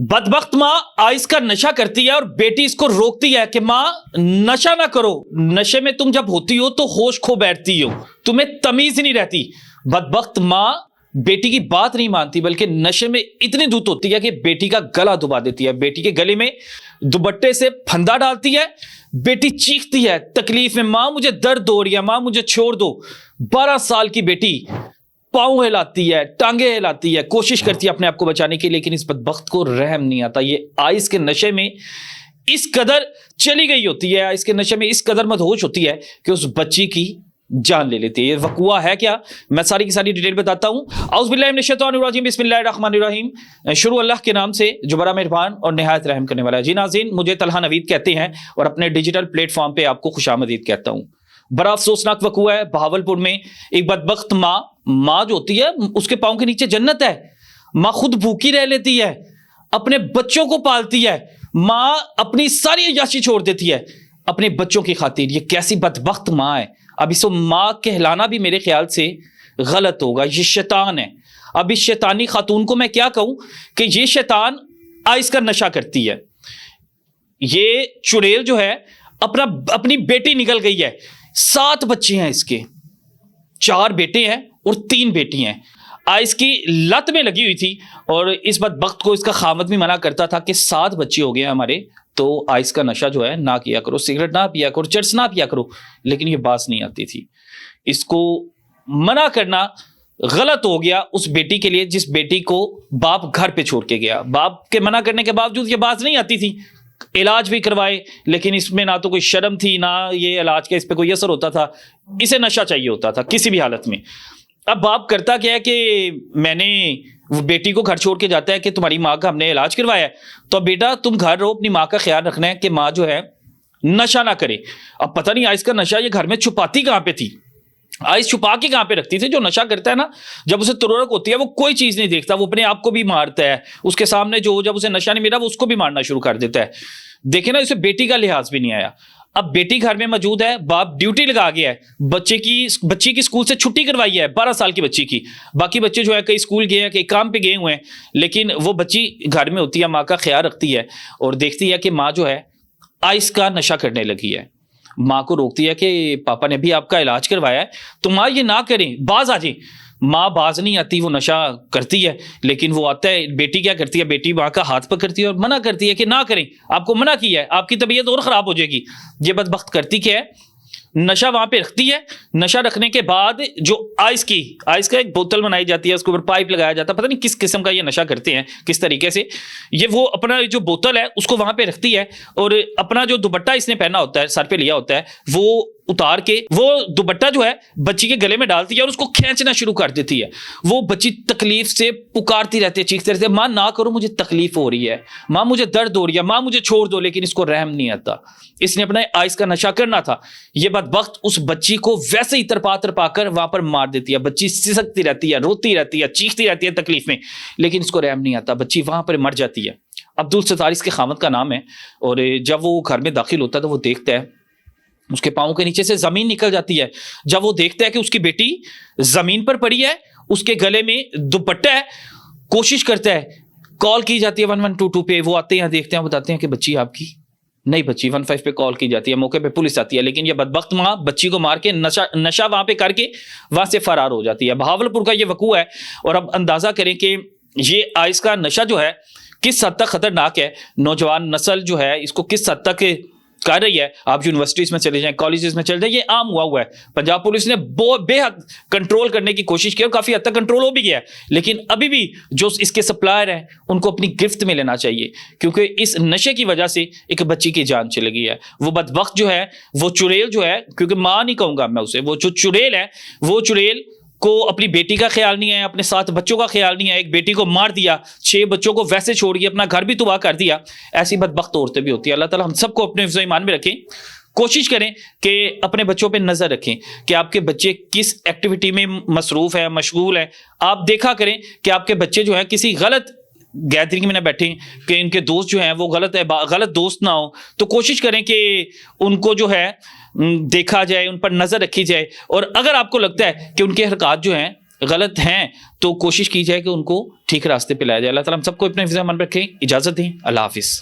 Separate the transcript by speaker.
Speaker 1: بدبخت माँ आइस का नशा करती है और बेटी इसको रोकती है कि माँ नशा ना करो, नशे में तुम जब होती हो तो होश खो बैठती हो, तुम्हें तमीज ही नहीं रहती। बदबख्त माँ बेटी की बात नहीं मानती बल्कि नशे में इतनी धुत होती है कि बेटी का गला दुबा देती है, बेटी के गले में दुपट्टे से फंदा डालती है, बेटी चीखती है तकलीफ में, माँ मुझे दर्द हो रही है, माँ मुझे छोड़ दो। 12 साल की बेटी पाँव हिलाती है, टांगे हिलाती है, कोशिश करती है अपने आप को बचाने की, लेकिन इस बदबख्त को रहम नहीं आता। ये आइस के नशे में इस कदर चली गई होती है, आइस के नशे में इस कदर मदहोश होती है कि उस बच्ची की जान ले लेती है। ये वकुआ है क्या, मैं सारी की सारी डिटेल बताता हूँ। औज़ुबिल्लाहि मिनश्शैतानिर्रजीम, बिस्मिल्लाहिर्रहमानिर्रहीम। शुरू अल्लाह के नाम से जो बड़ा मेहरबान और निहायत रहम करने वाला है। जी नाज़रीन, मुझे तलहा नवीद कहते हैं और अपने डिजिटल प्लेटफॉर्म पे आपको खुशामदीद कहता हूँ। बड़ा अफसोसनाक वकुआ है बहावलपुर में। एक बदबख्त माँ जो होती है उसके पाँव के नीचे जन्नत है। माँ खुद भूखी रह लेती है, अपने बच्चों को पालती है, माँ अपनी सारी अय्याशी छोड़ देती है अपने बच्चों की खातिर। ये कैसी बदबख्त माँ है। अब इसको माँ कहलाना भी मेरे ख्याल से गलत होगा, ये शैतान है। अब इस शैतानी खातून को मैं क्या कहूँ कि ये शैतान आइस का नशा करती है। ये चुड़ैल जो है अपनी बेटी निकल गई है। 7 बच्चे हैं इसके, 4 बेटे हैं और 3 बेटी हैं। आइस की लत में लगी हुई थी और इस बदबख्त को इसका खामद भी मना करता था कि 7 बच्चे हो गए हमारे, तो आइस का नशा जो है ना किया करो, सिगरेट ना पिया करो, चर्च ना पिया करो। लेकिन ये बात नहीं आती थी। इसको मना करना गलत हो गया उस बेटी के लिए जिस बेटी को बाप घर पे छोड़ के गया। बाप के मना करने के बावजूद ये बात नहीं आती थी। इलाज भी करवाए लेकिन इसमें ना तो कोई शर्म थी ना ये इलाज का इस पे कोई असर होता था। इसे नशा चाहिए होता था किसी भी हालत में। अब बाप करता क्या है कि मैंने वो बेटी को घर छोड़ के जाता है कि तुम्हारी माँ का हमने इलाज करवाया है, तो बेटा तुम घर रहो, अपनी माँ का ख्याल रखना है कि माँ जो है नशा ना करे। अब पता नहीं आइस का नशा ये घर में छुपाती कहाँ पे थी। आइस छुपा के कहाँ पे रखती थी। जो नशा करता है ना, जब उसे तुरक होती है वो कोई चीज नहीं देखता, वो अपने आप को भी मारता है। उसके सामने जो जब उसे नशा नहीं मिला वो उसको भी मारना शुरू कर देता है। देखे ना, इसे बेटी का लिहाज भी नहीं आया। अब बेटी घर में मौजूद है, बाप ड्यूटी लगा गया है, बच्ची की स्कूल से छुट्टी करवाई है 12 साल की बच्ची की। बाकी बच्चे जो है कई स्कूल गए हैं, कई काम पे गए हुए हैं, लेकिन वो बच्ची घर में होती है, माँ का ख्याल रखती है और देखती है कि माँ जो है आइस का नशा करने लगी है। माँ को रोकती है कि पापा ने भी आपका इलाज करवाया है तो माँ ये ना करें, बाज आ जाए। माँ बाज नहीं आती, वो नशा करती है। लेकिन वो आता है, बेटी क्या करती है, बेटी माँ का हाथ पकड़ती है और मना करती है कि ना करें, आपको मना किया है, आपकी तबीयत और खराब हो जाएगी। ये बदबख्त करती क्या है, नशा वहां पे रखती है। नशा रखने के बाद जो आइस का एक बोतल बनाई जाती है, उसके ऊपर पाइप लगाया जाता है। पता नहीं किस किस्म का ये नशा करते हैं, किस तरीके से। ये वो अपना जो बोतल है उसको वहां पे रखती है और अपना जो दुपट्टा इसने पहना होता है, सर पे लिया होता है, वो उतार के वो दुपट्टा जो है बच्ची के गले में डालती है और उसको खींचना शुरू कर देती है। वो बच्ची तकलीफ से पुकारती रहती है, चीखते रहती है, माँ ना करो, मुझे तकलीफ हो रही है, माँ मुझे दर्द हो रही है, माँ मुझे छोड़ दो। लेकिन इसको रहम नहीं आता। इसने अपना आइस का नशा करना था। ये बदबख्त उस बच्ची को वैसे ही तरपा कर वहां पर मार देती है। बच्ची सिसकती रहती है, रोती रहती है, चीखती रहती है तकलीफ में, लेकिन इसको रहम नहीं आता। बच्ची वहां पर मर जाती है। अब्दुल सत्तार इसके खामद का नाम है। और जब वो घर में दाखिल होता है तो वो देखता है उसके पाँव के नीचे से जमीन निकल जाती है। जब वो देखता है कि उसकी बेटी जमीन पर पड़ी है, उसके गले में दुपट्टा है, कोशिश करता है, कॉल की जाती है 1122 पे। वो आते हैं, देखते हैं, बताते हैं कि बच्ची आपकी नहीं बच्ची। 15 पे कॉल की जाती है, मौके पे पुलिस आती है, लेकिन ये बदबख्त माँ बच्ची को मार के नशा वहां पे करके वहां से फरार हो जाती है। बहावलपुर का ये वकूआ है। और अब अंदाजा करें कि ये आइस का नशा जो है किस हद तक खतरनाक है। नौजवान नस्ल जो है इसको किस हद तक कर रही है। आप यूनिवर्सिटीज में चले जाएं, कॉलेजेस में चले जाएं, ये आम हुआ है। पंजाब पुलिस ने बेहद कंट्रोल करने की कोशिश की और काफी हद तक कंट्रोल हो भी गया है। लेकिन अभी भी जो इसके सप्लायर हैं उनको अपनी गिरफ्त में लेना चाहिए, क्योंकि इस नशे की वजह से एक बच्ची की जान चली गई है। वो बदबख्त जो है, वो चुड़ैल जो है, क्योंकि माँ नहीं कहूंगा मैं उसे, वो जो चुड़ैल है, वो चुड़ैल को अपनी बेटी का ख्याल नहीं है, अपने 7 बच्चों का ख्याल नहीं है। एक बेटी को मार दिया, 6 बच्चों को वैसे छोड़ के अपना घर भी तबाह कर दिया। ऐसी बदबख्त औरतें भी होती है। अल्लाह ताला हम सबको अपने हिफ्ज़ ईमान में रखें। कोशिश करें कि अपने बच्चों पे नजर रखें कि आपके बच्चे किस एक्टिविटी में मसरूफ है, मशगूल है। आप देखा करें कि आपके बच्चे जो है किसी गलत गैदरिंग में ना बैठे, कि इनके दोस्त जो हैं वो गलत दोस्त ना हो। तो कोशिश करें कि उनको जो है देखा जाए, उन पर नजर रखी जाए। और अगर आपको लगता है कि उनके हरकत जो हैं غلط ہیں تو کوشش کی جائے کہ ان کو ٹھیک راستے پہ لایا جائے. اللہ تعالیٰ ہم سب کو اپنے حفظ و امان رکھیں. اجازت دیں. اللہ حافظ.